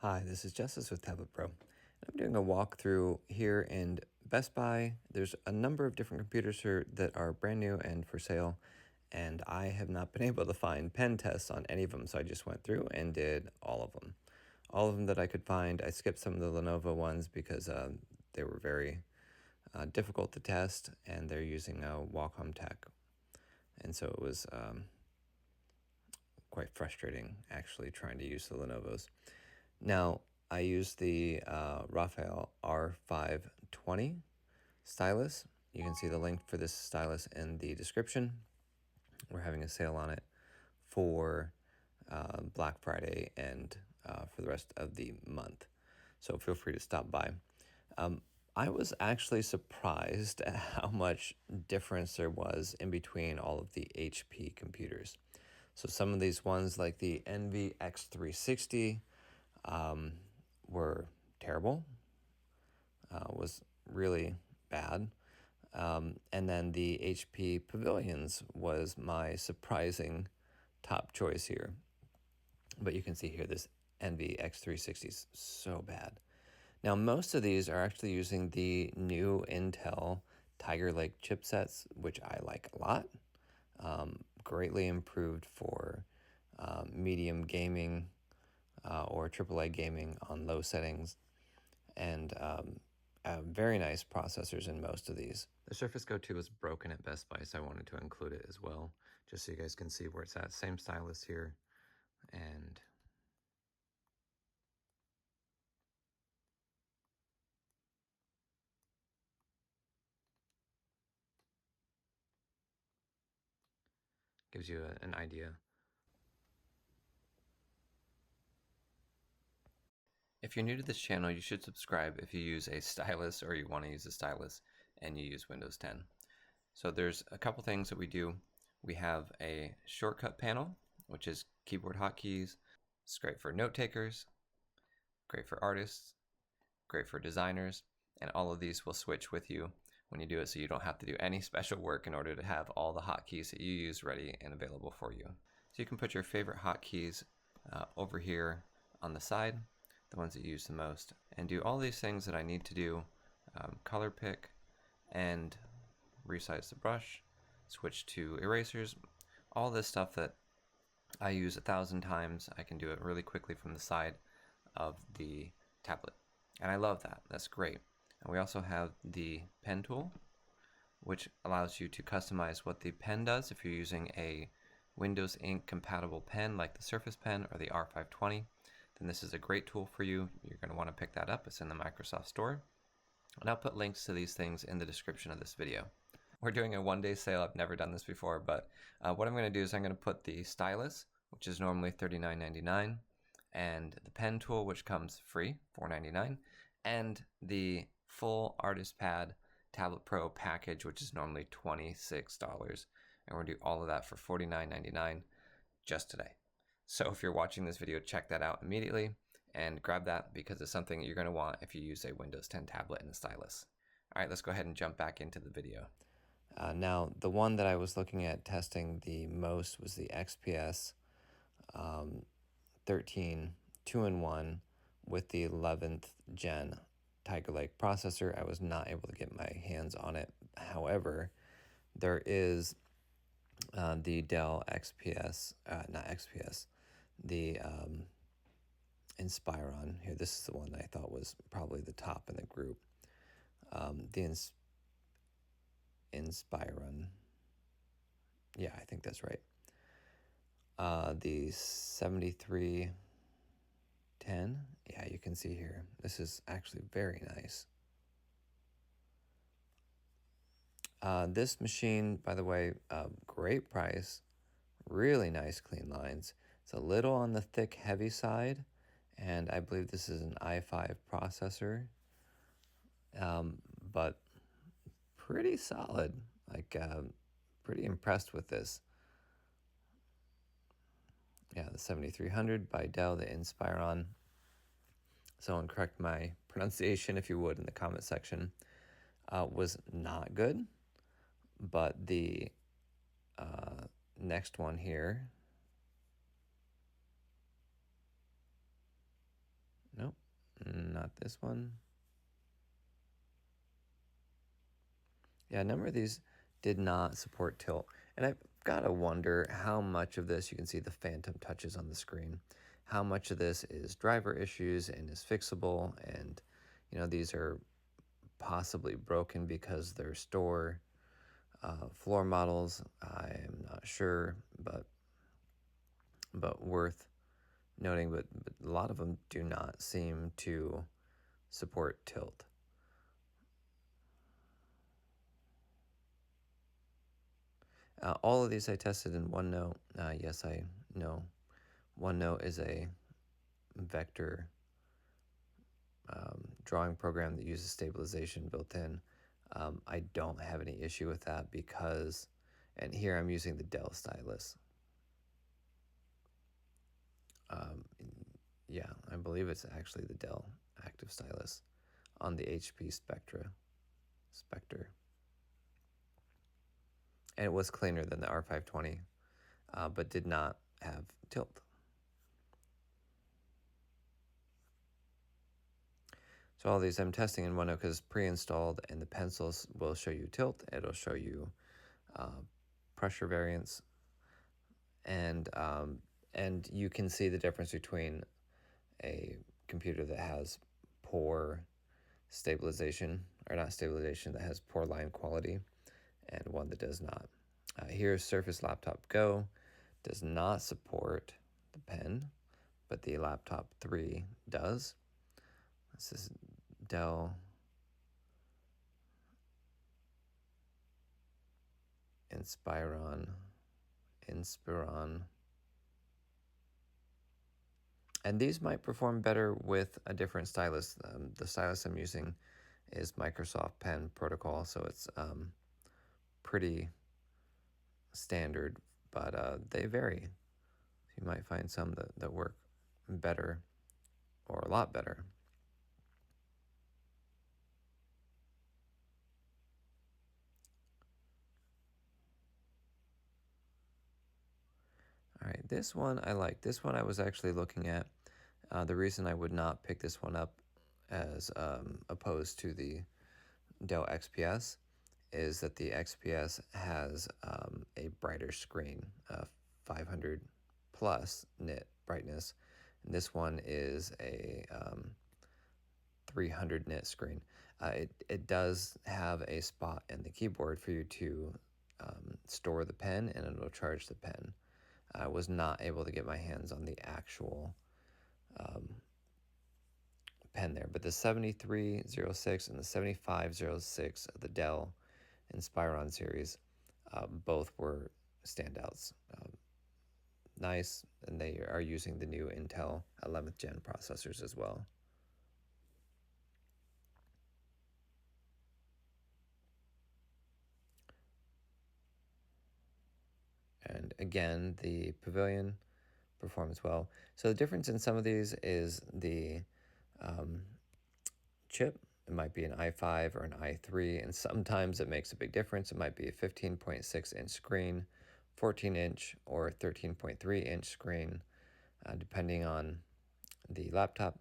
Hi, this is Justice with Tablet Pro. I'm doing a walkthrough here in Best Buy. There's a number of different computers here that are brand new and for sale, and I have not been able to find pen tests on any of them, so I just went through and did all of them. All of them that I could find. I skipped some of the Lenovo ones because they were very difficult to test, and they're using Wacom tech. And so it was quite frustrating actually trying to use the Lenovo's. Now, I use the Raphael R520 stylus. You can see the link for this stylus in the description. We're having a sale on it for Black Friday and for the rest of the month. So feel free to stop by. I was actually surprised at how much difference there was in between all of the HP computers. So some of these ones like the Envy X360 were terrible, was really bad. And then the HP Pavilions was my surprising top choice here. But you can see here this Envy X360 is so bad. Now, most of these are actually using the new Intel Tiger Lake chipsets, which I like a lot. Greatly improved for medium gaming or AAA gaming on low settings, and very nice processors in most of these. The Surface Go 2 was broken at Best Buy, so I wanted to include it as well, just so you guys can see where it's at. Same stylus here, and gives you an idea. If you're new to this channel, you should subscribe if you use a stylus or you want to use a stylus and you use Windows 10. So there's a couple things that we do. We have a shortcut panel, which is keyboard hotkeys. It's great for note takers, great for artists, great for designers, and all of these will switch with you when you do it, so you don't have to do any special work in order to have all the hotkeys that you use ready and available for you. So you can put your favorite hotkeys over here on the side, the ones that you use the most, and do all these things that I need to do, color pick and resize the brush, switch to erasers, all this stuff that I use 1,000 times. I can do it really quickly from the side of the tablet. And I love that. That's great. And we also have the pen tool, which allows you to customize what the pen does. If you're using a Windows Ink compatible pen like the Surface Pen or the R520, then this is a great tool for you. You're going to want to pick that up. It's in the Microsoft Store. And I'll put links to these things in the description of this video. We're doing a one-day sale. I've never done this before, but what I'm going to do is I'm going to put the stylus, which is normally $39.99, and the pen tool, which comes free, $4.99, and the full Artist Pad Tablet Pro package, which is normally $26. And we're going to do all of that for $49.99 just today. So if you're watching this video, check that out immediately and grab that because it's something that you're going to want if you use a Windows 10 tablet and a stylus. All right, let's go ahead and jump back into the video. Now, the one that I was looking at testing the most was the XPS 13 2-in-1 with the 11th gen Tiger Lake processor. I was not able to get my hands on it. However, there is the Dell XPS, not XPS, the Inspiron. Here, this is the one that I thought was probably the top in the group. The Inspiron. Yeah, I think that's right. The 7310. Yeah, you can see here. This is actually very nice. This machine, by the way, great price. Really nice clean lines. It's a little on the thick, heavy side, and I believe this is an i5 processor, but pretty solid. Like, pretty impressed with this. Yeah, the 7300 by Dell, the Inspiron. Someone correct my pronunciation, if you would, in the comment section. Was not good, but the next one here not this one. Yeah, a number of these did not support tilt. And I've got to wonder how much of this, you can see the phantom touches on the screen, how much of this is driver issues and is fixable. And, you know, these are possibly broken because they're store floor models. I am not sure, but worth noting. But a lot of them do not seem to support tilt. All of these I tested in OneNote. Yes, I know OneNote is a vector drawing program that uses stabilization built in. I don't have any issue with that because, and here I'm using the Dell stylus. Yeah, I believe it's actually the Dell active stylus on the HP spectre. And it was cleaner than the R520, but did not have tilt. So all these I'm testing in OneNote because pre-installed, and the pencils will show you tilt. It'll show you pressure variance, and you can see the difference between a computer that has poor stabilization, or not stabilization, that has poor line quality, and one that does not. Here's Surface Laptop Go. Does not support the pen, but the Laptop 3 does. This is Dell inspiron. And these might perform better with a different stylus. The stylus I'm using is Microsoft Pen protocol, so it's pretty standard, but they vary. You might find some that work better or a lot better. All right, this one I like. This one I was actually looking at. The reason I would not pick this one up as opposed to the Dell XPS is that the XPS has a brighter screen, 500 plus nit brightness, and this one is a 300 nit screen. It does have a spot in the keyboard for you to store the pen, and it'll charge the pen. I was not able to get my hands on the actual pen there, but the 7306 and the 7506 of the Dell Inspiron series both were standouts. Nice, and they are using the new Intel 11th gen processors as well. And again, the Pavilion performs well. So the difference in some of these is the chip. It might be an i5 or an i3, and sometimes it makes a big difference. It might be a 15.6-inch screen, 14-inch, or 13.3-inch screen, depending on the laptop.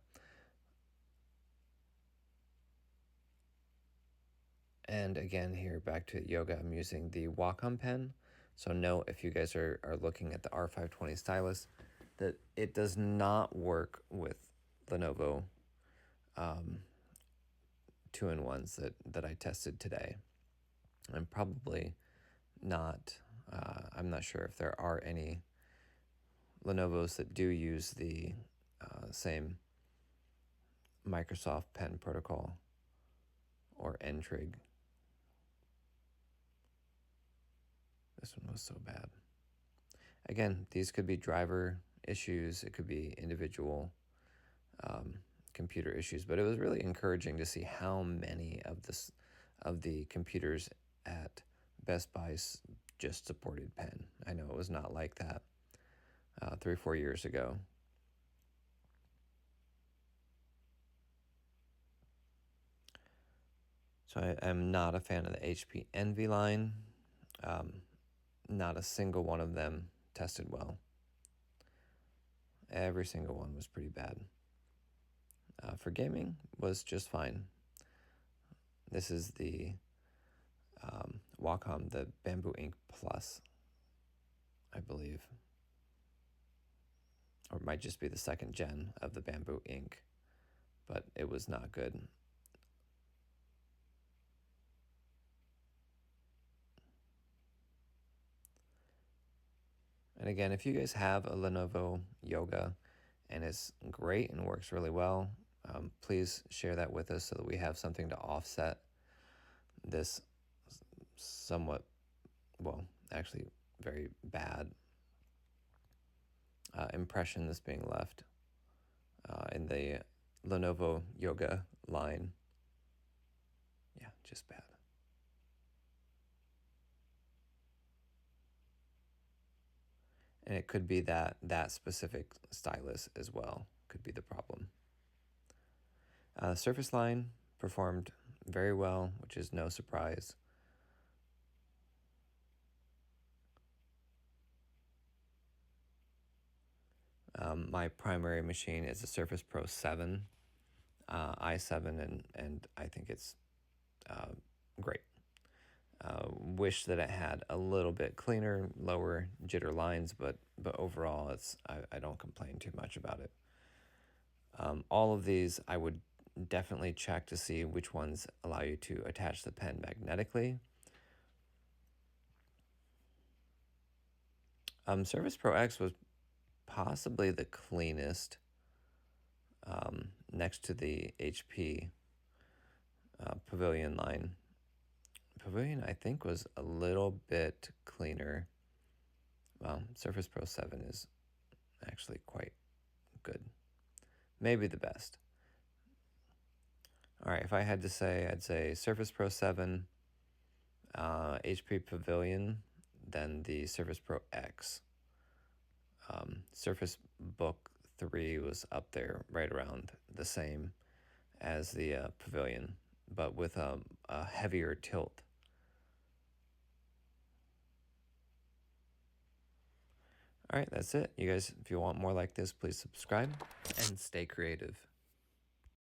And again, here back to Yoga, I'm using the WACOM pen. So note, if you guys are looking at the R520 stylus, that it does not work with Lenovo 2-in-1s that I tested today. I'm probably not, I'm not sure if there are any Lenovo's that do use the same Microsoft Pen protocol or N-Trig. This one was so bad. Again, these could be driver issues. It could be individual computer issues, but it was really encouraging to see how many of the computers at Best Buy just supported pen. I know it was not like that 3 or 4 years ago. So I am not a fan of the HP Envy line. Not a single one of them tested well. Every single one was pretty bad. for gaming was just fine. This is the Wacom, the Bamboo Ink Plus, I believe. Or it might just be the second gen of the Bamboo Ink, but it was not good. And again, if you guys have a Lenovo Yoga and it's great and works really well, please share that with us so that we have something to offset this somewhat, well, actually very bad impression that's being left in the Lenovo Yoga line. Yeah, just bad. And it could be that specific stylus as well could be the problem. Surface line performed very well, which is no surprise. My primary machine is a Surface Pro 7, i7, and I think it's great. Wish that it had a little bit cleaner, lower jitter lines, but overall, I don't complain too much about it. All of these, I would definitely check to see which ones allow you to attach the pen magnetically. Surface Pro X was possibly the cleanest next to the HP Pavilion line. Pavilion, I think, was a little bit cleaner. Well, Surface Pro 7 is actually quite good. Maybe the best. All right, if I had to say, I'd say Surface Pro 7, HP Pavilion, then the Surface Pro X. Surface Book 3 was up there right around the same as the Pavilion, but with a heavier tilt. All right, that's it. You guys, if you want more like this, please subscribe and stay creative.